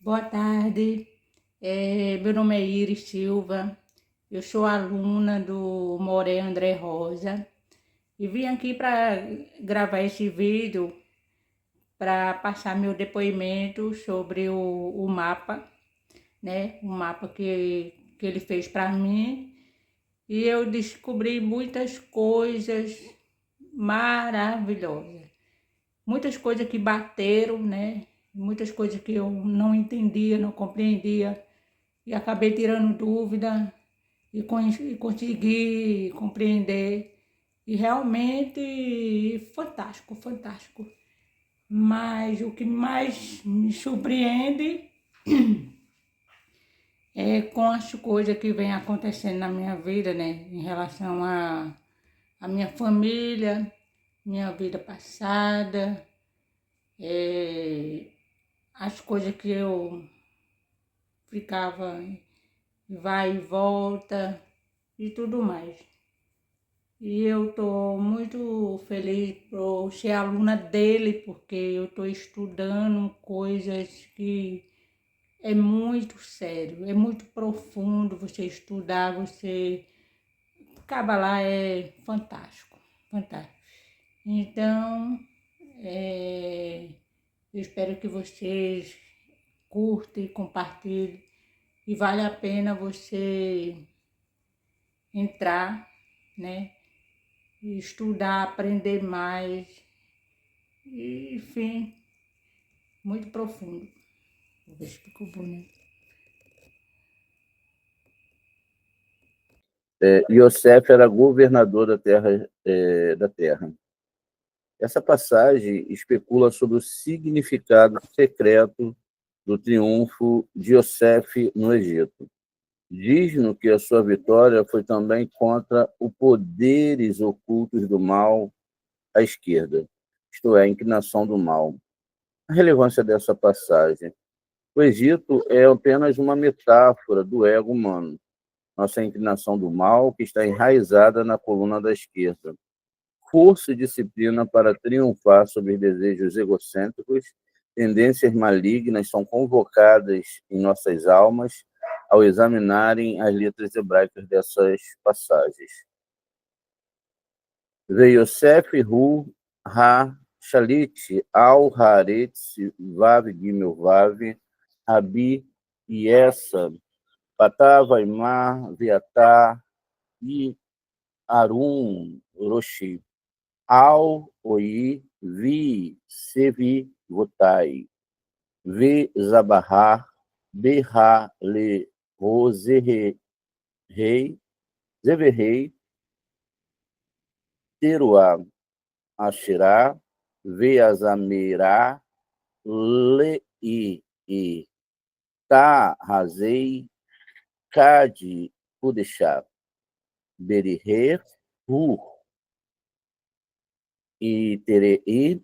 Boa tarde, meu nome é Iris Silva, eu sou aluna do Moré André Rosa e vim aqui para gravar esse vídeo para passar meu depoimento sobre o mapa, né? O mapa que ele fez para mim e eu descobri muitas coisas maravilhosas, muitas coisas que bateram, né? Muitas coisas que eu não entendia, não compreendia. E acabei tirando dúvida e consegui compreender. E realmente fantástico, fantástico. Mas o que mais me surpreende é com as coisas que vem acontecendo na minha vida, né? Em relação a minha família, minha vida passada, as coisas que eu ficava vai e volta e tudo mais. E eu estou muito feliz por ser aluna dele, porque eu estou estudando coisas que é muito sério, é muito profundo você estudar, você... Kabbalah é fantástico, fantástico. Então, eu espero que vocês curtem, compartilhem, e vale a pena você entrar, né? Estudar, aprender mais, e, enfim, muito profundo. Vou ver se ficou bonito. Yosef era governador da terra. Essa passagem especula sobre o significado secreto do triunfo de Yosef no Egito. Diz-nos que a sua vitória foi também contra os poderes ocultos do mal à esquerda, isto é, a inclinação do mal. A relevância dessa passagem. O Egito é apenas uma metáfora do ego humano, nossa inclinação do mal que está enraizada na coluna da esquerda. Força e disciplina para triunfar sobre desejos egocêntricos, tendências malignas são convocadas em nossas almas ao examinarem as letras hebraicas dessas passagens. Veyosef hu ha shalit al haaretz vav gimel vav Abi Yesa Patá Vaimar Viatá e Arum Roshi Al Oi Vi Sevi Votai Ve Zabahar Berra Le Roserei Zeverrei Teruá Ashirá Ve Azamirá Le I Ta Razei Cade Pudechá Beriher Hu e Terei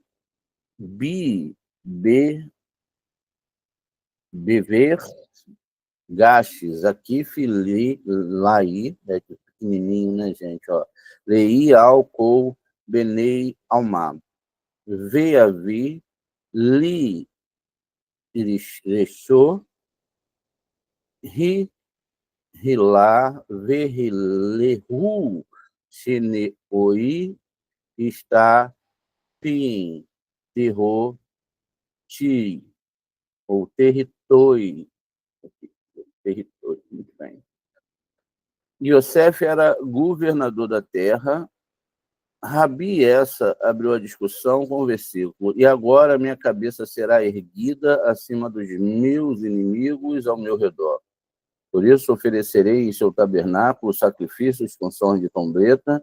Bi Be Bever Gashes aqui Fili Lai, é pequenininho, né, gente? Ó. Lei Alcou Benei Almar Veavi Li Irixô Ri Hilá Verrilehu Xeneoi está Pim Terro Ti ou território. Território, muito bem. Yosef era governador da terra, Rabi essa abriu a discussão com o versículo: e agora minha cabeça será erguida acima dos meus inimigos ao meu redor. Por isso oferecerei em seu tabernáculo sacrifícios com sons de trombeta,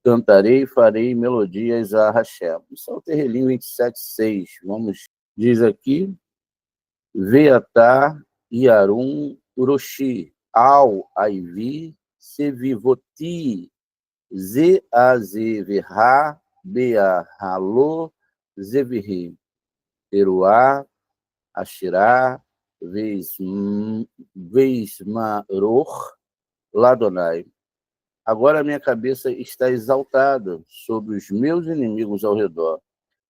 cantarei e farei melodias a Hashem. Isso é o Terrelim 27:6. Vamos, diz aqui: Veatá Yarum Uroshi, Al Aivi Sevivoti, Zeazeverá Beahalo Zevirri, Peruá, Ashirá, Veismaror, Ladonai. Agora minha cabeça está exaltada sobre os meus inimigos ao redor.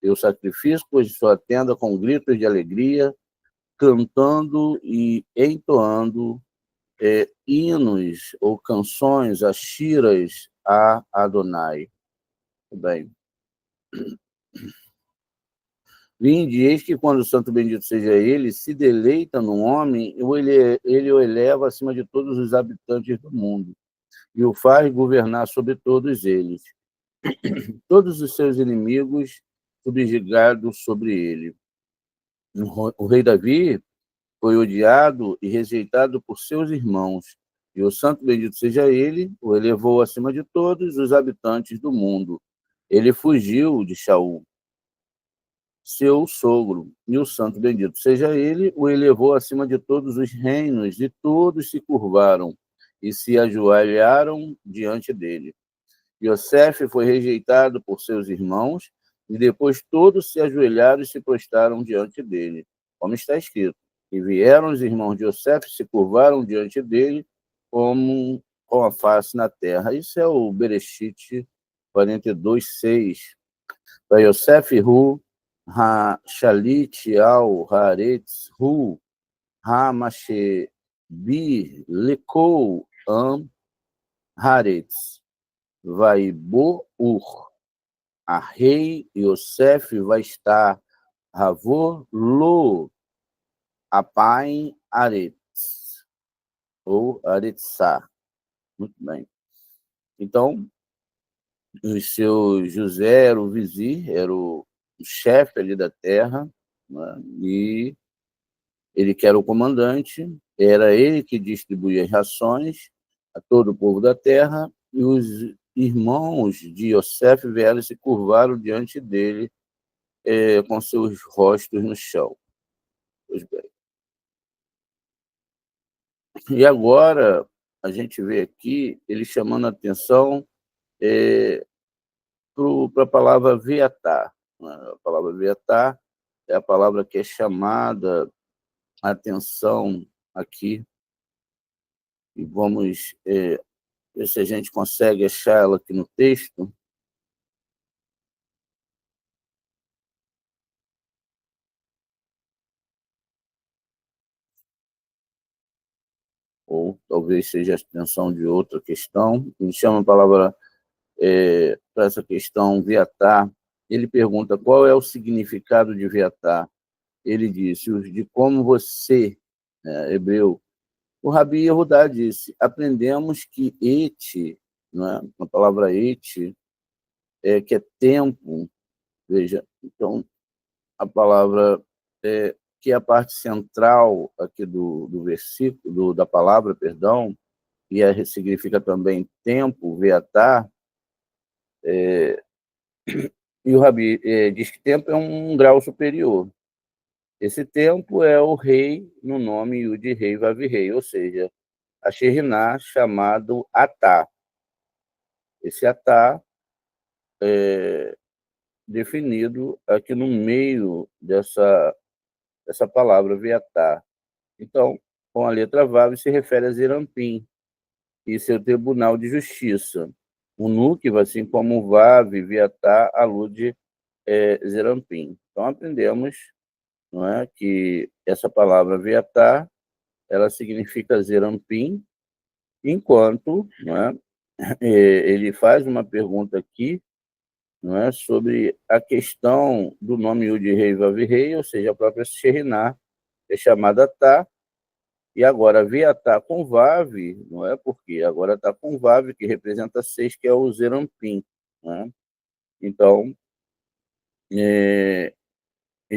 Eu sacrifico de sua tenda com gritos de alegria, cantando e entoando hinos ou canções, ashiras a Adonai. Bem, vinde, eis que quando o santo bendito seja ele, se deleita no homem, ele o eleva acima de todos os habitantes do mundo e o faz governar sobre todos eles. Todos os seus inimigos subjugados sobre ele. O rei Davi foi odiado e rejeitado por seus irmãos, e o santo bendito seja ele, o elevou acima de todos os habitantes do mundo. Ele fugiu de Shaul, seu sogro, e o santo bendito seja ele, o elevou acima de todos os reinos, e todos se curvaram e se ajoelharam diante dele. Yosef foi rejeitado por seus irmãos, e depois todos se ajoelharam e se prostraram diante dele, como está escrito. E vieram os irmãos de Yosef, se curvaram diante dele, como com a face na terra. Isso é o Bereshit 42:6. Para Yosef Hu, Ha-Shalit al-Haaretz Hu, Ha-Mashebi Lekou Am Haaretz. Vai Bo-Ur, a rei Yosef vai estar Havor Lo, Apaim Aretz, ou Aretzá. Muito bem. Então, o seu José era o vizir, era o chefe ali da terra, né? E ele que era o comandante, era ele que distribuía as rações a todo o povo da terra, e os irmãos de Yosef vieram e se curvaram diante dele com seus rostos no chão. Pois bem. E agora a gente vê aqui ele chamando a atenção para a palavra veatá. A palavra veatá é a palavra que é chamada a atenção aqui. E vamos ver se a gente consegue achar ela aqui no texto. Ou talvez seja a extensão de outra questão. Ele chama a palavra para essa questão veatá. Ele pergunta qual é o significado de veatá. Ele disse, de como você, hebreu. O Rabi Yehudá disse, aprendemos que et, né, a palavra et, que é tempo, veja, então, a palavra que é a parte central aqui do versículo, da palavra, perdão, e significa também tempo, veatá, e o Rabi diz que tempo é um grau superior. Esse tempo é o rei no nome Yud Rei Vav Rei, ou seja, a Sheriná chamado Atá. Esse Atá é definido aqui no meio dessa palavra Veatá. Então, com a letra Vav se refere a Zerampim e seu tribunal de justiça. O Nukiv, assim como o Vav, Veatá, alude Zerampim. Então, aprendemos, não é, que essa palavra Veatá, ela significa Zerampim, enquanto, não é, ele faz uma pergunta aqui, não é, sobre a questão do nome Yud Rei Vav Rei, ou seja, a própria Sheriná é chamada Tá, e agora Veatá com Vav, não é, porque agora está com Vav, que representa 6, que é o Zerampim, não é? Então, e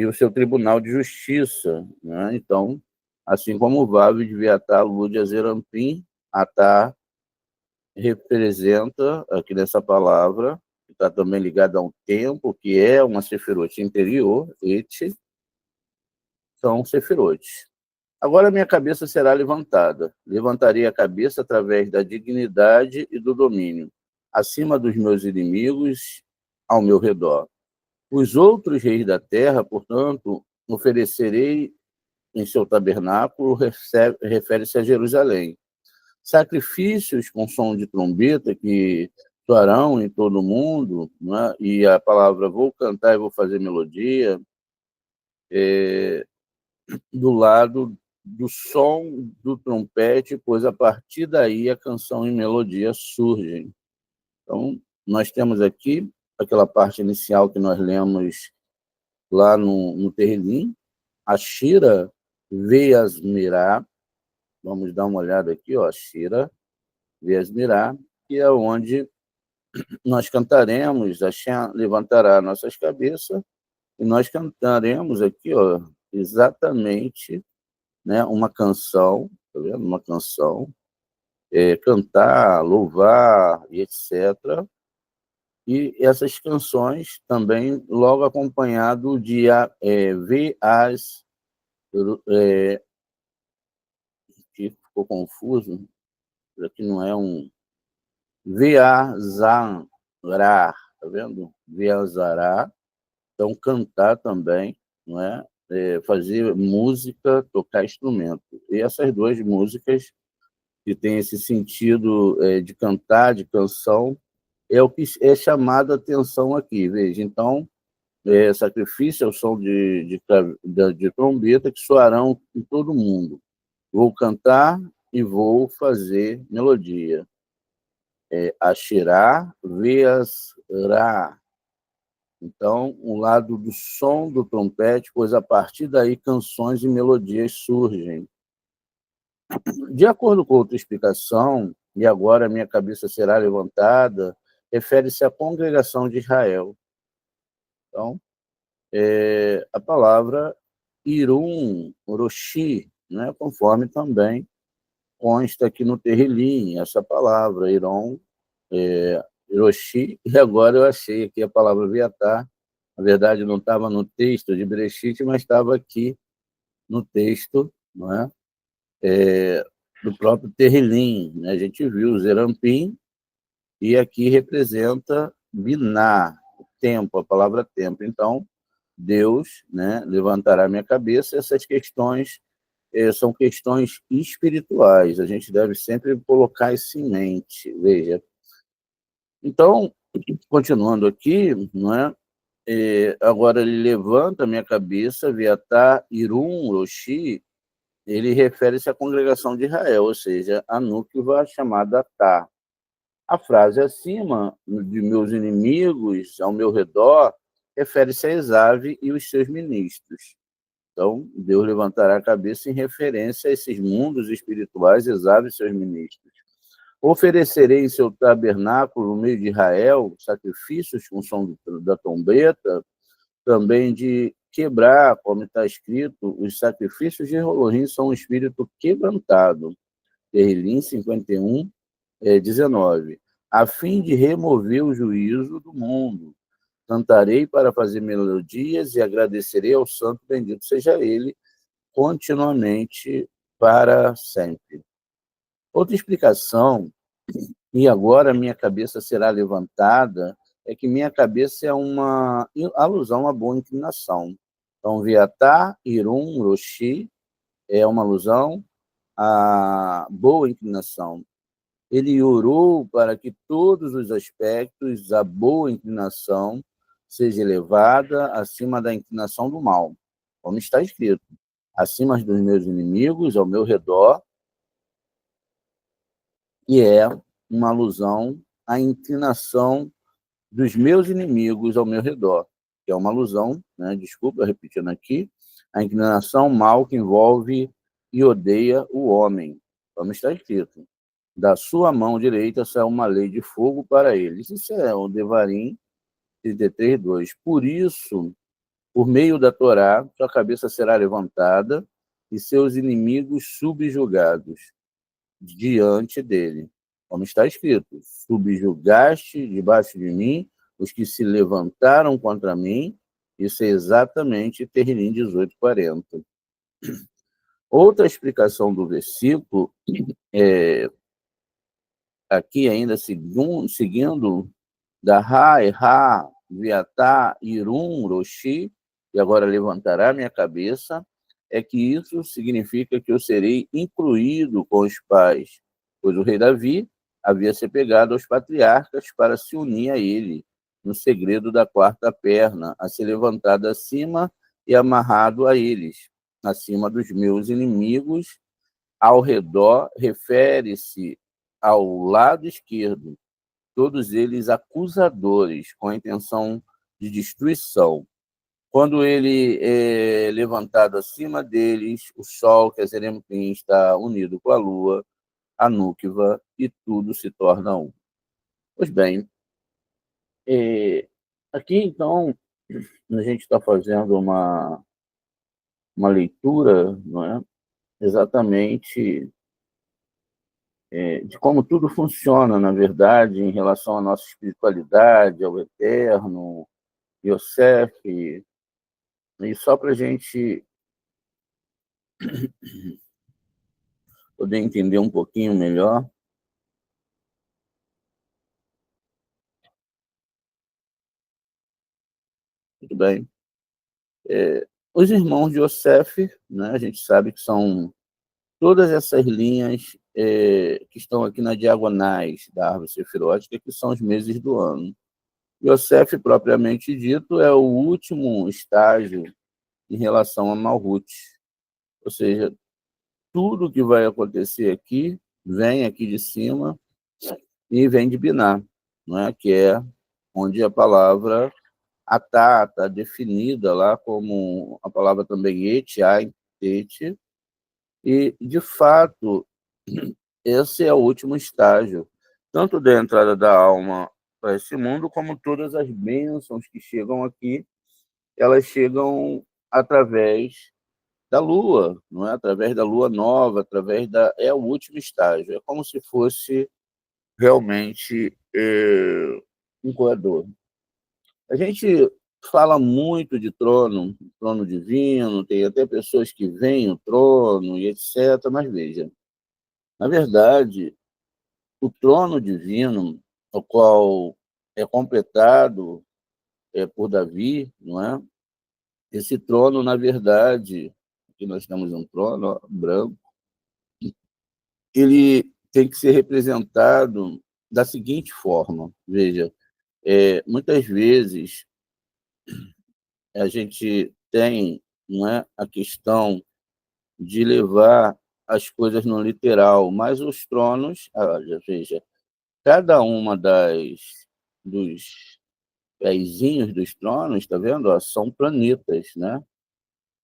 o seu tribunal de justiça, né? Então, assim como o Vav de Viatá, Lud, Azerampim, Atá representa, aqui nessa palavra, que está também ligada a um tempo, que é uma Sefirot interior, Et, são Sefirot. Agora minha cabeça será levantada. Levantarei a cabeça através da dignidade e do domínio, acima dos meus inimigos ao meu redor. Os outros reis da terra, portanto, oferecerei em seu tabernáculo, refere-se a Jerusalém. Sacrifícios com som de trombeta que soarão em todo o mundo, né? E a palavra vou cantar e vou fazer melodia, do lado do som do trompete, pois a partir daí a canção e melodia surgem. Então, nós temos aqui aquela parte inicial que nós lemos lá no Terrilim, a Shira Veasmirá, vamos dar uma olhada aqui, ó, Shira Veasmirá, que é onde nós cantaremos, Hashem levantará nossas cabeças, e nós cantaremos aqui, ó, exatamente, né, uma canção, tá vendo? Uma canção, cantar, louvar, e etc. E essas canções também logo acompanhado de ver as que ficou confuso, aqui não é um Veazará, tá vendo? Veazará, então cantar também, não é? Fazer música, tocar instrumento. E essas duas músicas que têm esse sentido de cantar, de canção, é o que é chamado a atenção aqui, veja. Então, sacrifício é o som de trombeta que soarão em todo mundo. Vou cantar e vou fazer melodia. Ashirá, Veasrá. Então, o lado do som do trompete, pois a partir daí canções e melodias surgem. De acordo com outra explicação, e agora minha cabeça será levantada, refere-se à congregação de Israel. Então, a palavra Irum, Roshi, né, conforme também consta aqui no Terrilim, essa palavra, Irum, Roshi, e agora eu achei aqui a palavra Viatá. Na verdade, não estava no texto de Bereshit, mas estava aqui no texto, não é? Do próprio Terrilim, né? A gente viu o Zerampim, e aqui representa Biná, o tempo, a palavra tempo. Então, Deus, né, levantará minha cabeça. Essas questões são questões espirituais, a gente deve sempre colocar isso em mente, veja. Então, continuando aqui, não é? Agora ele levanta minha cabeça, Viatá, Irum, Roshi, ele refere-se à congregação de Israel, ou seja, a Núquia chamada Tá. A frase acima, de meus inimigos ao meu redor, refere-se a Esav e os seus ministros. Então, Deus levantará a cabeça em referência a esses mundos espirituais, Esav e seus ministros. Oferecerei em seu tabernáculo, no meio de Israel, sacrifícios com som da trombeta, também de quebrar, como está escrito, os sacrifícios de Elohim são um espírito quebrantado. Terrilim 51, 19. A fim de remover o juízo do mundo. Cantarei para fazer melodias e agradecerei ao santo, bendito seja ele, continuamente para sempre. Outra explicação, e agora minha cabeça será levantada, é que minha cabeça é uma alusão à boa inclinação. Então, Viatá, Irum, Roshi, é uma alusão à boa inclinação. Ele orou para que todos os aspectos da boa inclinação seja elevada acima da inclinação do mal, como está escrito, acima dos meus inimigos, ao meu redor, e é uma alusão à inclinação dos meus inimigos ao meu redor, que é uma alusão, né, desculpa, repetindo aqui, a inclinação mal que envolve e odeia o homem, como está escrito. Da sua mão direita sai uma lei de fogo para eles. Isso é o Devarim 33, 2. Por isso, por meio da Torá, sua cabeça será levantada e seus inimigos subjugados diante dele. Como está escrito, subjugaste debaixo de mim os que se levantaram contra mim. Isso é exatamente Terrilim 18:40. Outra explicação do versículo, aqui ainda seguindo, da Ra, Viatá, Irum, Roshi, e agora levantará minha cabeça, é que isso significa que eu serei incluído com os pais, pois o rei Davi havia se pegado aos patriarcas para se unir a ele, no segredo da quarta perna, a ser levantado acima e amarrado a eles, acima dos meus inimigos, ao redor, refere-se ao lado esquerdo, todos eles acusadores, com a intenção de destruição. Quando ele é levantado acima deles, o sol, que é Zerempim, está unido com a lua, a Núquiva, e tudo se torna um. Pois bem, aqui então a gente está fazendo uma leitura, não é? Exatamente de como tudo funciona, na verdade, em relação à nossa espiritualidade, ao eterno, Yosef, e só para a gente poder entender um pouquinho melhor. Muito bem. Os irmãos de Yosef, né, a gente sabe que são todas essas linhas que estão aqui nas diagonais da árvore sefirótica, que são os meses do ano. Yosef, propriamente dito, é o último estágio em relação a Malhut. Ou seja, tudo que vai acontecer aqui vem aqui de cima e vem de Biná, não é? Que é onde a palavra Atá está definida lá como a palavra também et, ai, et, e, de fato, esse é o último estágio, tanto da entrada da alma para esse mundo, como todas as bênçãos que chegam aqui, elas chegam através da Lua, não é? Através da Lua nova, através da... É o último estágio, é como se fosse realmente um corredor. A gente fala muito de trono, trono divino, tem até pessoas que veem o trono e etc., mas veja, na verdade, o trono divino, o qual é completado por Davi, não é? Esse trono, na verdade, aqui nós temos um trono ó, branco, ele tem que ser representado da seguinte forma, veja, muitas vezes a gente tem, não é, a questão de levar as coisas no literal, mas os tronos, olha, veja, cada uma dos pezinhos dos tronos, está vendo? Ó, são planetas, né?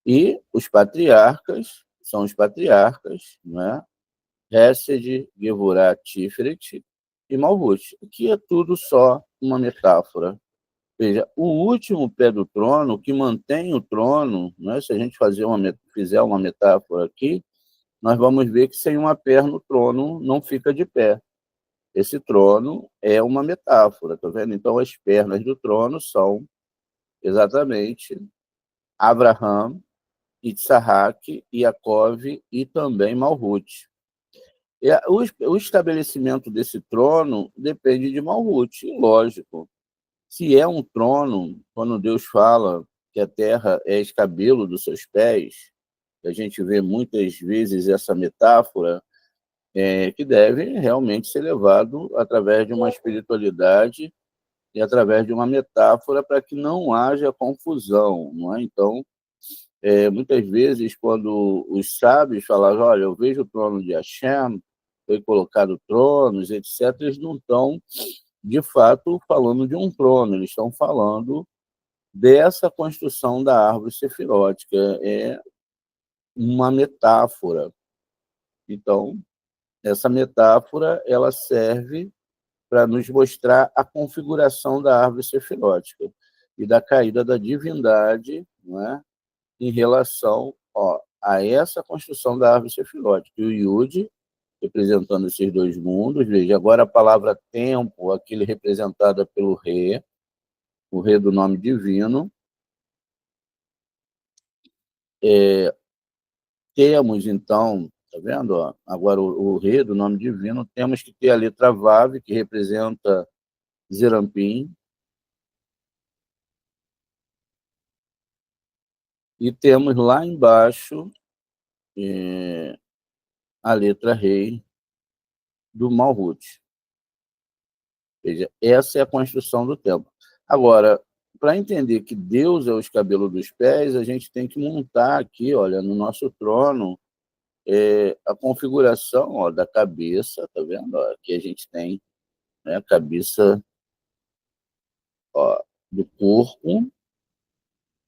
E os patriarcas são os patriarcas, né? Hesed, Gevurah, Tiferet e Malhut, que é tudo só uma metáfora. Veja, o último pé do trono, que mantém o trono, né? Se a gente fizer uma metáfora aqui, nós vamos ver que sem uma perna o trono não fica de pé. Esse trono é uma metáfora, tá vendo? Então, as pernas do trono são exatamente Abraham, Isaac, Yaakov e também Malhut. O estabelecimento desse trono depende de Malhut, e lógico. Se é um trono, quando Deus fala que a terra é escabelo dos seus pés, a gente vê muitas vezes essa metáfora, que deve realmente ser levado através de uma espiritualidade e através de uma metáfora para que não haja confusão, não é? Então, muitas vezes, quando os sábios falavam, olha, eu vejo o trono de Hashem, foi colocado tronos, etc., eles não estão, de fato, falando de um trono, eles estão falando dessa construção da árvore sefirótica, é uma metáfora. Então, essa metáfora ela serve para nos mostrar a configuração da árvore sefilótica e da caída da divindade, não é? Em relação a essa construção da árvore sefilótica. E o Yud, representando esses dois mundos, veja, agora a palavra tempo, aquele representada pelo Rei, o Rei do nome divino, temos, então, tá vendo? Agora, o Rei do nome divino, temos que ter a letra Vav, que representa Zerampim, e temos lá embaixo a letra Rei do Malhut. Veja, essa é a construção do templo. Agora, para entender que Deus é os cabelos dos pés, a gente tem que montar aqui, olha, no nosso trono, a configuração da cabeça, tá vendo? Aqui a gente tem, né, a cabeça do corpo,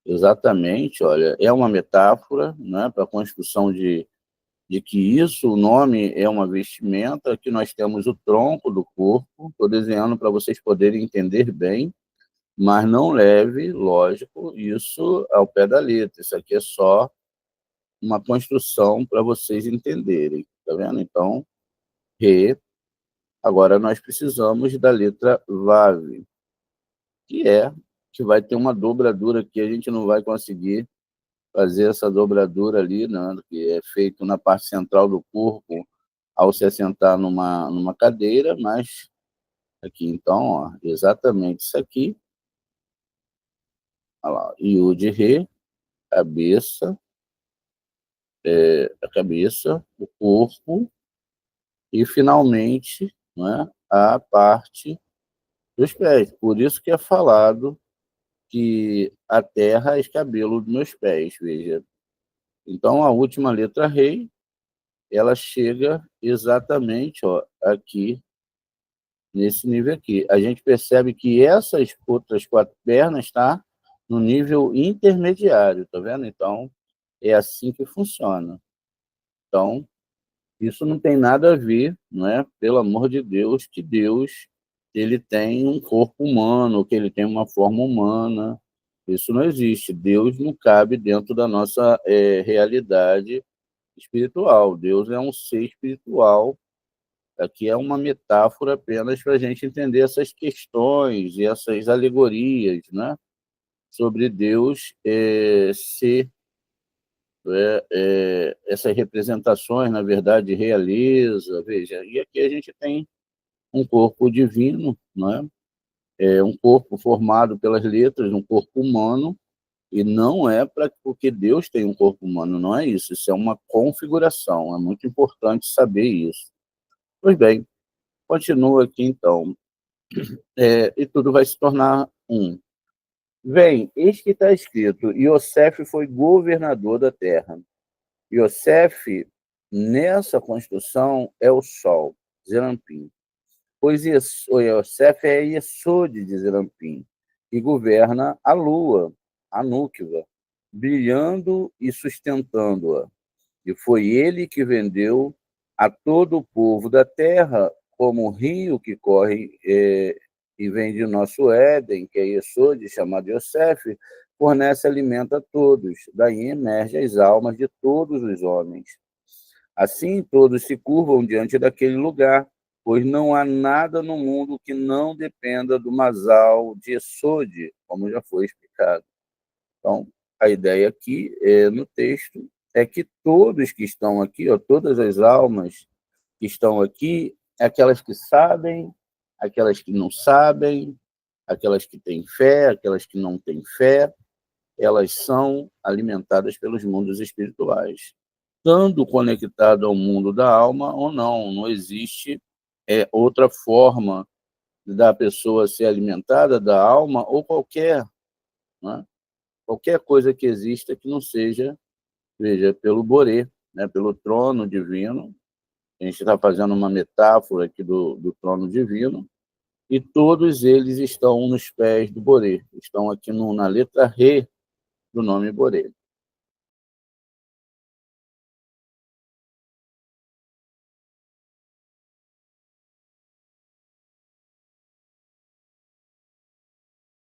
exatamente, olha, é uma metáfora, né, para a construção de que isso, o nome é uma vestimenta, que nós temos o tronco do corpo, estou desenhando para vocês poderem entender bem, mas não leve, lógico, isso ao pé da letra, isso aqui é só uma construção para vocês entenderem, tá vendo? Então, Re, agora nós precisamos da letra Vav, que vai ter uma dobradura que a gente não vai conseguir fazer essa dobradura ali, né, que é feito na parte central do corpo ao se assentar numa cadeira, mas aqui então, exatamente isso aqui, olha lá, Yud Re, cabeça, a cabeça, o corpo e finalmente, né, a parte dos pés. Por isso que é falado que a terra é escabelo dos meus pés, veja. Então, a última letra Rei, ela chega exatamente aqui, nesse nível aqui. A gente percebe que essas outras 4 pernas tá no nível intermediário, tá vendo? Então, é assim que funciona. Então, isso não tem nada a ver, não é? Pelo amor de Deus, que Deus ele tem um corpo humano, que ele tem uma forma humana. Isso não existe. Deus não cabe dentro da nossa realidade espiritual. Deus é um ser espiritual. Aqui é uma metáfora apenas para a gente entender essas questões e essas alegorias, né? Sobre Deus ser essas representações, na verdade, realeza. Veja, e aqui a gente tem um corpo divino, né? Um corpo formado pelas letras, um corpo humano, e não é porque Deus tem um corpo humano, não é isso. Isso é uma configuração, é muito importante saber isso. Pois bem, continua aqui então. E tudo vai se tornar um. Vem, eis que está escrito, Iosef foi governador da terra. Iosef, nessa construção, é o sol, Zerampim. Pois o Iosef é Iesod de Zerampim, que governa a lua, a Núquiva, brilhando e sustentando-a. E foi ele que vendeu a todo o povo da terra, como o rio que corre e vem de nosso Éden, que é Iesod, chamado Iosef, fornece alimento a todos. Daí emerge as almas de todos os homens. Assim, todos se curvam diante daquele lugar, pois não há nada no mundo que não dependa do Masal de Iesod, como já foi explicado. Então, a ideia aqui no texto é que todos que estão aqui, todas as almas que estão aqui, aquelas que sabem, aquelas que não sabem, aquelas que têm fé, aquelas que não têm fé, elas são alimentadas pelos mundos espirituais. Estando conectado ao mundo da alma ou não, não existe outra forma da pessoa ser alimentada da alma ou qualquer, né? Qualquer coisa que exista que não seja, veja, pelo Boré, né? Pelo trono divino. A gente está fazendo uma metáfora aqui do trono divino, e todos eles estão nos pés do Boré, estão aqui na letra Re do nome Boré.